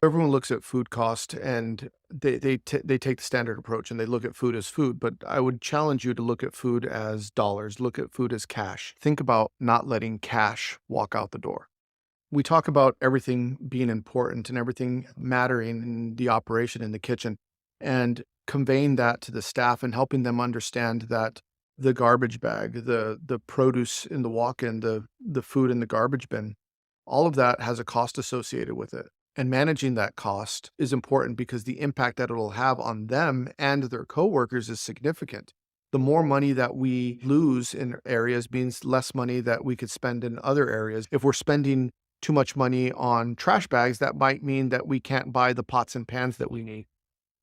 Everyone looks at food cost and they take the standard approach and they look at food as food, but I would challenge you to look at food as dollars, look at food as cash. Think about not letting cash walk out the door. We talk about everything being important and everything mattering in the operation in the kitchen, and conveying that to the staff and helping them understand that the garbage bag, the produce in the walk-in, the food in the garbage bin, all of that has a cost associated with it. And managing that cost is important because the impact that it'll have on them and their coworkers is significant. The more money that we lose in areas means less money that we could spend in other areas. If we're spending too much money on trash bags, that might mean that we can't buy the pots and pans that we need.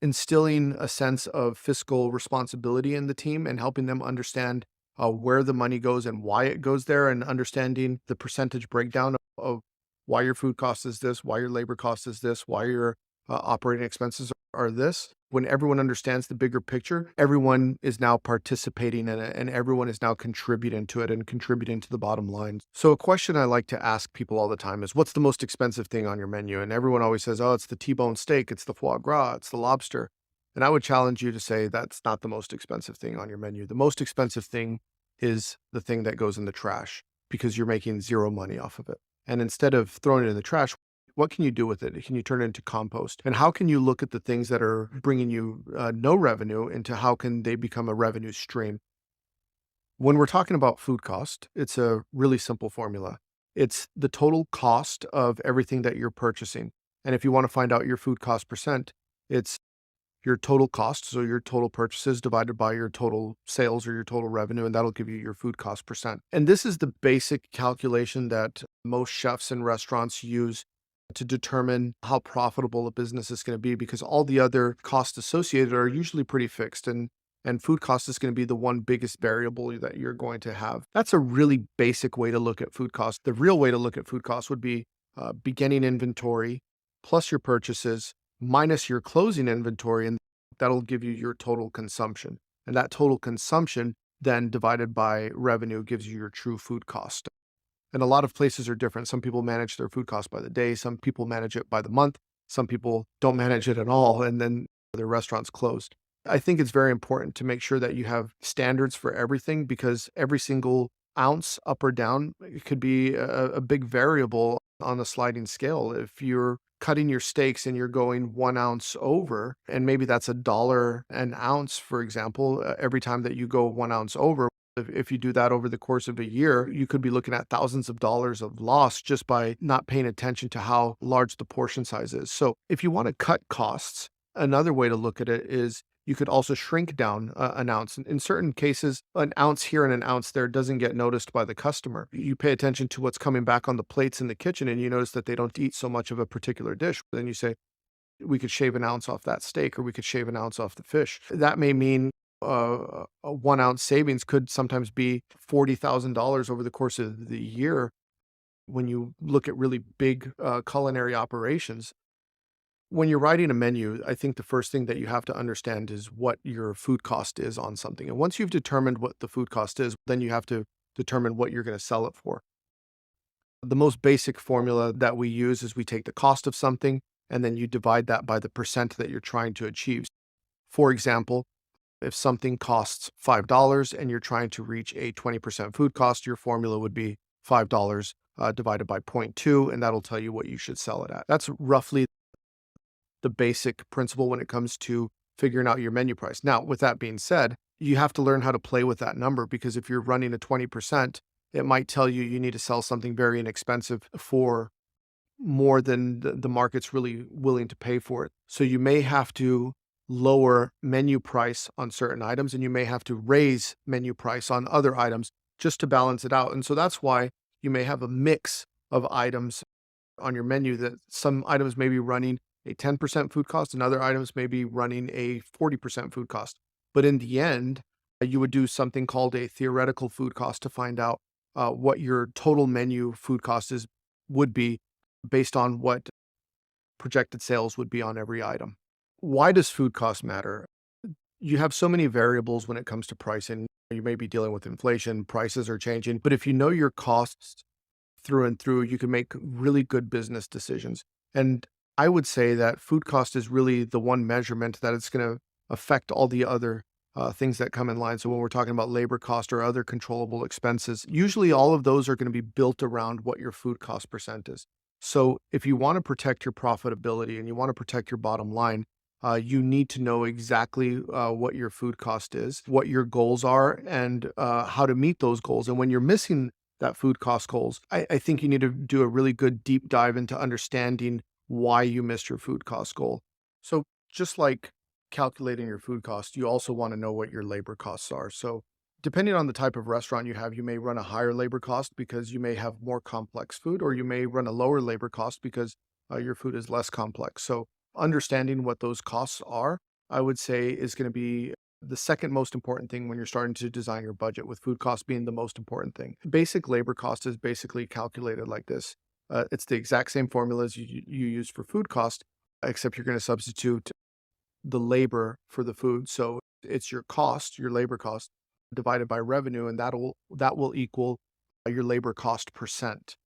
Instilling a sense of fiscal responsibility in the team and helping them understand where the money goes and why it goes there, and understanding the percentage breakdown of why your food cost is this, why your labor cost is this, why your operating expenses are this. When everyone understands the bigger picture, everyone is now participating in it and everyone is now contributing to it and contributing to the bottom line. So a question I like to ask people all the time is, what's the most expensive thing on your menu? And everyone always says, oh, it's the T-bone steak, it's the foie gras, it's the lobster. And I would challenge you to say that's not the most expensive thing on your menu. The most expensive thing is the thing that goes in the trash because you're making zero money off of it. And instead of throwing it in the trash, what can you do with it? Can you turn it into compost? And how can you look at the things that are bringing you no revenue into how can they become a revenue stream? When we're talking about food cost, it's a really simple formula. It's the total cost of everything that you're purchasing. And if you want to find out your food cost percent, it's your total cost, so your total purchases divided by your total sales or your total revenue, and that'll give you your food cost percent. And this is the basic calculation that most chefs and restaurants use to determine how profitable a business is going to be, because all the other costs associated are usually pretty fixed, and food cost is going to be the one biggest variable that you're going to have. That's a really basic way to look at food cost. The real way to look at food cost would be beginning inventory plus your purchases minus your closing inventory, and that'll give you your total consumption. And that total consumption then divided by revenue gives you your true food cost. And a lot of places are different. Some people manage their food cost by the day, some people manage it by the month, some people don't manage it at all, and then their restaurant's closed. I think it's very important to make sure that you have standards for everything, because every single ounce up or down, it could be a big variable on a sliding scale. If you're cutting your steaks and you're going 1 ounce over, and maybe that's $1 an ounce, for example, every time that you go 1 ounce over, if you do that over the course of a year, you could be looking at thousands of dollars of loss just by not paying attention to how large the portion size is. So if you want to cut costs, another way to look at it is you could also shrink down an ounce. In certain cases, an ounce here and an ounce there doesn't get noticed by the customer. You pay attention to what's coming back on the plates in the kitchen and you notice that they don't eat so much of a particular dish. Then you say, we could shave an ounce off that steak, or we could shave an ounce off the fish. That may mean a 1 ounce savings could sometimes be $40,000 over the course of the year when you look at really big culinary operations. When you're writing a menu, I think the first thing that you have to understand is what your food cost is on something. And once you've determined what the food cost is, then you have to determine what you're going to sell it for. The most basic formula that we use is we take the cost of something and then you divide that by the percent that you're trying to achieve. For example, if something costs $5 and you're trying to reach a 20% food cost, your formula would be $5 divided by 0.2, and that'll tell you what you should sell it at. That's roughly the basic principle when it comes to figuring out your menu price. Now, with that being said, you have to learn how to play with that number, because if you're running a 20%, it might tell you you need to sell something very inexpensive for more than the market's really willing to pay for it. So you may have to lower menu price on certain items, and you may have to raise menu price on other items just to balance it out. And so that's why you may have a mix of items on your menu, that some items may be running a 10% food cost and other items may be running a 40% food cost. But in the end, you would do something called a theoretical food cost to find out what your total menu food cost would be based on what projected sales would be on every item. Why does food cost matter? You have so many variables when it comes to pricing. You may be dealing with inflation, prices are changing, but if you know your costs through and through, you can make really good business decisions. And I would say that food cost is really the one measurement that it's going to affect all the other things that come in line. So when we're talking about labor cost or other controllable expenses, usually all of those are going to be built around what your food cost percent is. So if you want to protect your profitability and you want to protect your bottom line, you need to know exactly what your food cost is, what your goals are, and how to meet those goals. And when you're missing that food cost goals, I think you need to do a really good deep dive into understanding why you missed your food cost goal. So just like calculating your food cost, you also want to know what your labor costs are. So depending on the type of restaurant you have, you may run a higher labor cost because you may have more complex food, or you may run a lower labor cost because your food is less complex. So understanding what those costs are, I would say, is going to be the second most important thing when you're starting to design your budget, with food cost being the most important thing. Basic labor cost is basically calculated like this. It's the exact same formulas you use for food cost, except you're going to substitute the labor for the food. So it's your cost, your labor cost, divided by revenue, and that will equal your labor cost percent.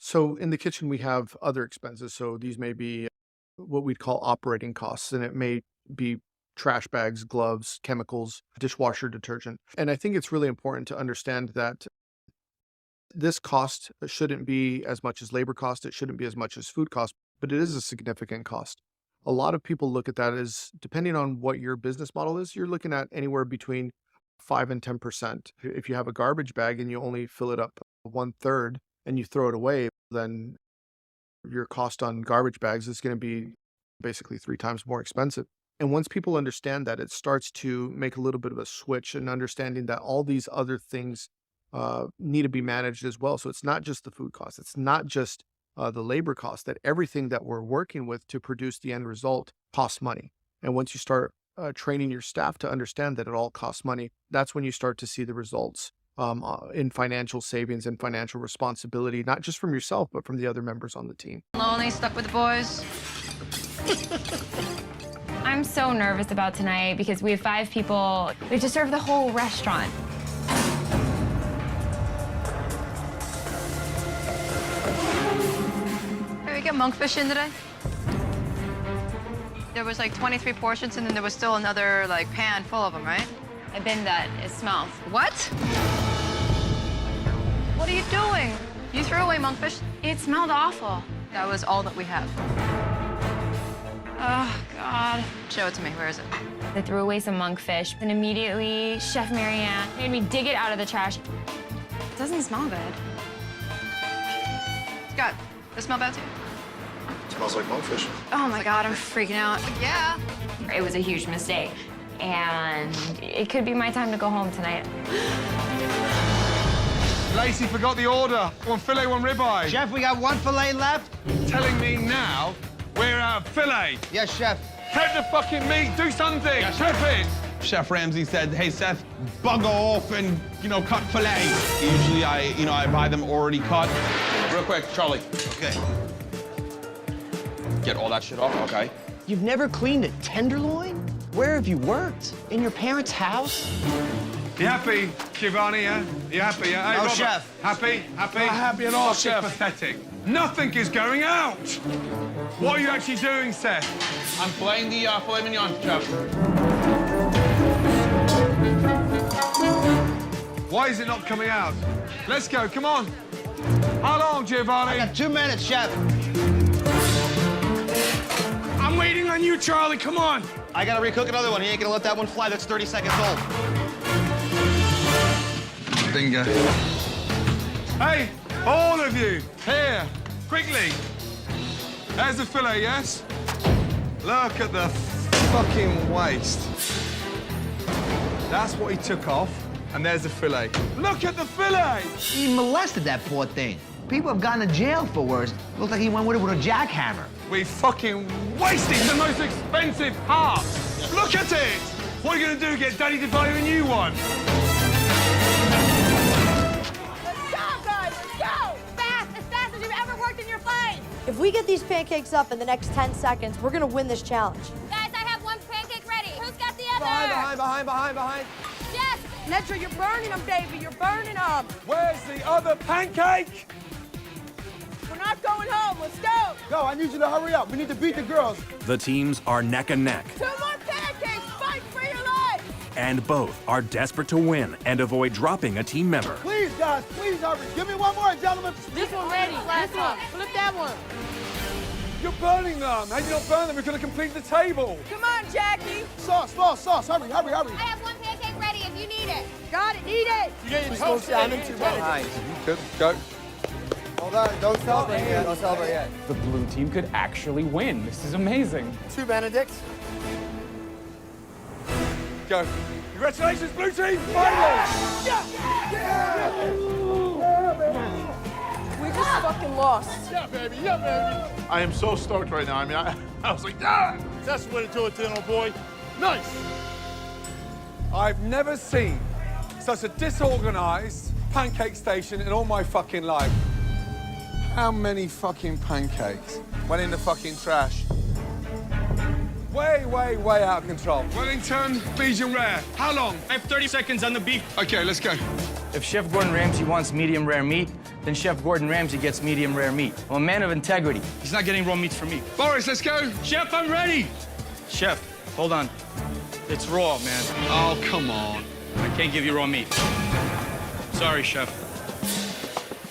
So in the kitchen, we have other expenses. So these may be what we'd call operating costs, and it may be trash bags, gloves, chemicals, dishwasher detergent. And I think it's really important to understand that this cost shouldn't be as much as labor cost. It shouldn't be as much as food cost, but it is a significant cost. A lot of people look at that as, depending on what your business model is, you're looking at anywhere between 5 and 10%. If you have a garbage bag and you only fill it up 1/3 and you throw it away, then your cost on garbage bags is going to be basically 3 times more expensive. And once people understand that, it starts to make a little bit of a switch and understanding that all these other things need to be managed as well. So it's not just the food cost. It's not just the labor cost, that everything that we're working with to produce the end result costs money. And once you start training your staff to understand that it all costs money, that's when you start to see the results in financial savings and financial responsibility, not just from yourself, but from the other members on the team. Lonely, stuck with the boys. I'm so nervous about tonight because we have 5 people. We have to serve the whole restaurant. Hey, we get monkfish in today? There was like 23 portions, and then there was still another like pan full of them, right? I binned that. It smells. What? What are you doing? You threw away monkfish? It smelled awful. That was all that we have. Oh, God. Show it to me. Where is it? I threw away some monkfish, and immediately Chef Marianne made me dig it out of the trash. It doesn't smell good. Scott, does it smell bad too? Smells like monkfish. Oh, my God, I'm freaking out. Yeah. It was a huge mistake, and it could be my time to go home tonight. Lacey forgot the order. One fillet, one ribeye. Chef, we got 1 fillet left. Telling me now we're out of fillet. Yes, Chef. Prep the fucking meat. Do something. Prep it. Chef Ramsay said, hey, Seth, bugger off and, cut filet. Usually I buy them already cut. Real quick, Charlie. Okay. Get all that shit off, okay? You've never cleaned a tenderloin? Where have you worked? In your parents' house? You happy, Giovanni, yeah? You happy, yeah? Hey, No, Robert, Chef. Happy? Happy? Not happy at all, Fucking Chef. pathetic. Nothing is going out. What are you actually doing, Seth? I'm filleting the filet mignon, Chef. Why is it not coming out? Let's go, come on. How long, Giovanni? I got 2 minutes, Chef. I'm waiting on you, Charlie. Come on. I gotta recook another one. He ain't gonna let that one fly. That's 30 seconds old. Bingo. Hey, all of you, here, quickly. There's the fillet, yes? Look at the fucking waist. That's what he took off, and there's the fillet. Look at the fillet! He molested that poor thing. People have gone to jail for worse. Looks like he went with it with a jackhammer. We fucking wasted the most expensive part. Look at it! What are you gonna do, get Daddy to buy you a new one? Let's go, guys, let's go! As fast as you've ever worked in your life! If we get these pancakes up in the next 10 seconds, we're gonna win this challenge. Guys, I have 1 pancake ready. Who's got the other? Behind. Yes. Netra, you're burning them, baby, you're burning them. Where's the other pancake? We're not going home. Let's go. Go, I need you to hurry up. We need to beat the girls. The teams are neck and neck, 2 more pancakes. Fight for your life. and both are desperate to win and avoid dropping a team member. Please, guys, please hurry. Give me one more, gentlemen. This one ready. This one. Flip that one. You're burning them. How do you not burn them? We're going to complete the table. Come on, Jackie. Sauce. Hurry. I have 1 pancake ready if you need it. Got it. Eat it. You get your toast salmon, 2 Benedicts. Good. Go. Hold on. Don't celebrate yet. Don't celebrate yet. The blue team could actually win. This is amazing. 2 Benedicts. Go. Congratulations, blue team. Finally. We just fucking lost. Yeah, baby. I am so stoked right now. I mean, I was like, yeah! That's the way to do it, little boy. Nice. I've never seen such a disorganized pancake station in all my fucking life. How many fucking pancakes went in the fucking trash? Way out of control. Wellington, medium rare. How long? I have 30 seconds on the beef. Okay, let's go. If Chef Gordon Ramsay wants medium rare meat, then Chef Gordon Ramsay gets medium rare meat. I'm a man of integrity. He's not getting raw meats from me. Boris, let's go. Chef, I'm ready. Chef, hold on. It's raw, man. Oh, come on. I can't give you raw meat. Sorry, Chef.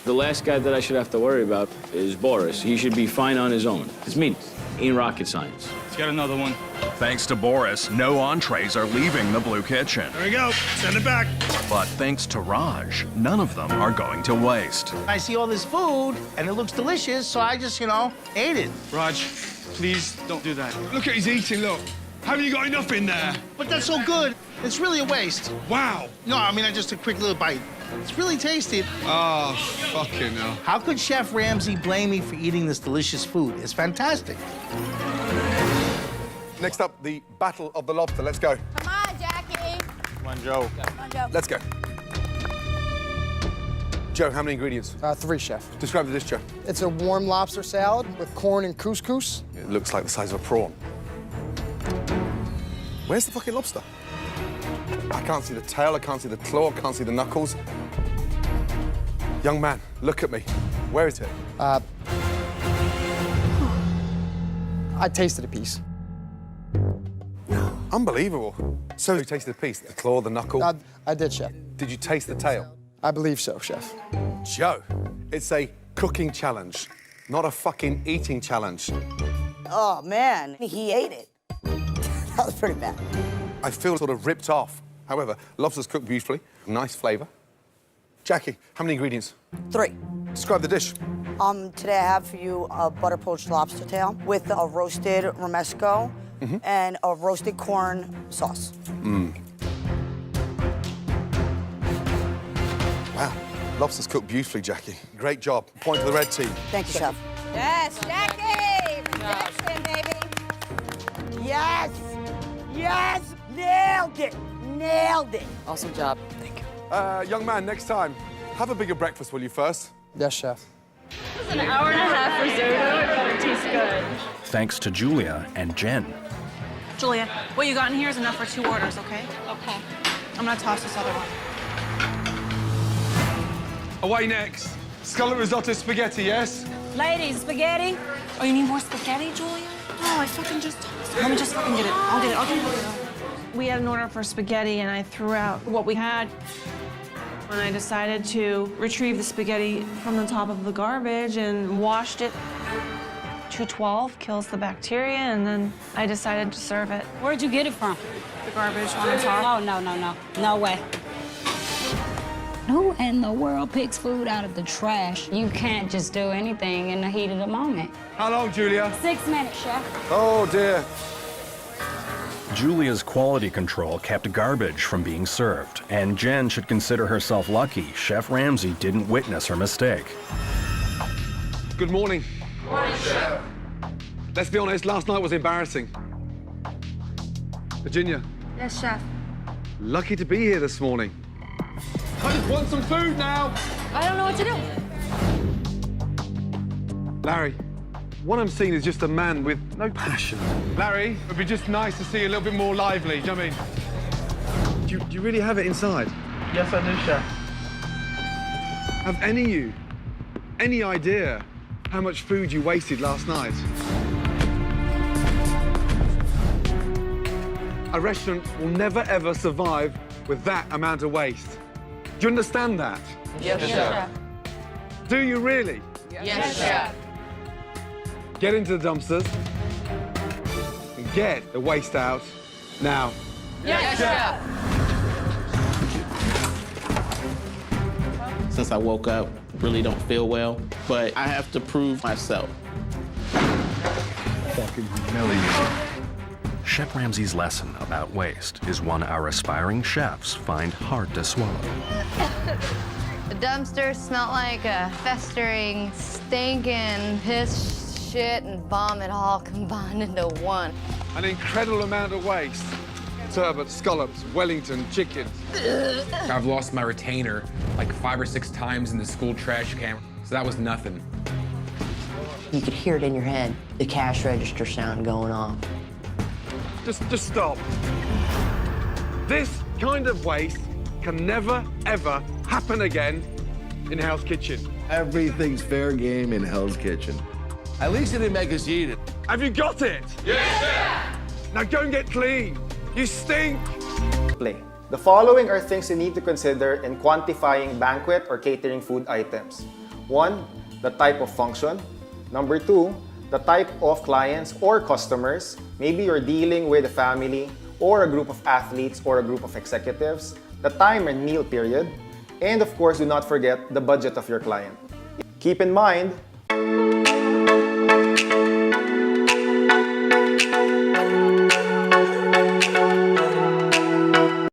The last guy that I should have to worry about is Boris. He should be fine on his own. It's meat. Ain't rocket science. Let's get another one. Thanks to Boris, no entrees are leaving the Blue Kitchen. There we go. Send it back. But thanks to Raj, none of them are going to waste. I see all this food, and it looks delicious, so I just, ate it. Raj, please don't do that. Look at his eating, look. Haven't you got enough in there? But that's so good. It's really a waste. Wow. No, I mean, just a quick little bite. It's really tasty. Oh, fucking hell. How could Chef Ramsay blame me for eating this delicious food? It's fantastic. Next up, the Battle of the Lobster. Let's go. Come on, Jackie. Come on, Joe. Come on, Joe. Let's go. Joe, how many ingredients? 3, Chef. Describe the dish, Joe. It's a warm lobster salad with corn and couscous. It looks like the size of a prawn. Where's the fucking lobster? I can't see the tail, I can't see the claw, I can't see the knuckles. Young man, look at me. Where is it? I tasted a piece. Unbelievable. So you tasted a piece, the claw, the knuckle. I did, Chef. Did you taste the tail? I believe so, Chef. Joe, it's a cooking challenge, not a fucking eating challenge. Oh, man. He ate it. That was pretty bad. I feel sort of ripped off. However, lobster's cooked beautifully, nice flavor. Jackie, how many ingredients? 3. Describe the dish. Today I have for you a butter poached lobster tail with a roasted romesco and a roasted corn sauce. Wow, lobster's cooked beautifully, Jackie. Great job. Point to the red team. Thank you, Chef. Yes, Jackie. Rejection, baby. Yes! Yes! Nailed it! Nailed it! Awesome job. Thank you. Young man, next time, have a bigger breakfast, will you, first? Yes, Chef. It was an hour and a half risotto. It better taste good. Thanks to Julia and Jen. Julia, what you got in here is enough for 2 orders, okay? Okay. I'm gonna toss this other one. Away next. Scallop risotto spaghetti, yes? Ladies, spaghetti. Oh, you need more spaghetti, Julia? Oh, I fucking just tossed it. Let me just fucking get it. I'll get it. We had an order for spaghetti, and I threw out what we had. And I decided to retrieve the spaghetti from the top of the garbage and washed it. 212 kills the bacteria, and then I decided to serve it. Where'd you get it from? The garbage on the top. No. No way. Who in the world picks food out of the trash? You can't just do anything in the heat of the moment. How long, Julia? 6 minutes, Chef. Oh, dear. Julia's quality control kept garbage from being served, and Jen should consider herself lucky Chef Ramsay didn't witness her mistake. Good morning. Morning, Chef. Let's be honest, last night was embarrassing. Virginia. Yes, Chef. Lucky to be here this morning. I just want some food now. I don't know what to do. Larry, what I'm seeing is just a man with no passion. Larry, it'd be just nice to see you a little bit more lively, do you know what I mean? Do you really have it inside? Yes, I do, Chef. Have any of you any idea how much food you wasted last night. A restaurant will never ever survive with that amount of waste. Do you understand that? Yes, chef. Do you really? Yes, chef. Get into the dumpsters and get the waste out now. Yes, chef. Since I woke up, really don't feel well, but I have to prove myself. Fucking humiliating. Chef Ramsay's lesson about waste is one our aspiring chefs find hard to swallow. The dumpster smelled like a festering, stinking piss, shit, and vomit all combined into one. An incredible amount of waste. Turbot, scallops, Wellington, chicken. I've lost my retainer like 5 or 6 times in the school trash can, so that was nothing. You could hear it in your head, the cash register sound going off. Just stop. This kind of waste can never, ever happen again in Hell's Kitchen. Everything's fair game in Hell's Kitchen. At least you didn't make us eat it. Have you got it? Yes, Now go and get clean. You stink. The following are things you need to consider in quantifying banquet or catering food items. 1, the type of function. Number 2, the type of clients or customers. Maybe you're dealing with a family or a group of athletes or a group of executives. The time and meal period. And of course, do not forget the budget of your client. Keep in mind,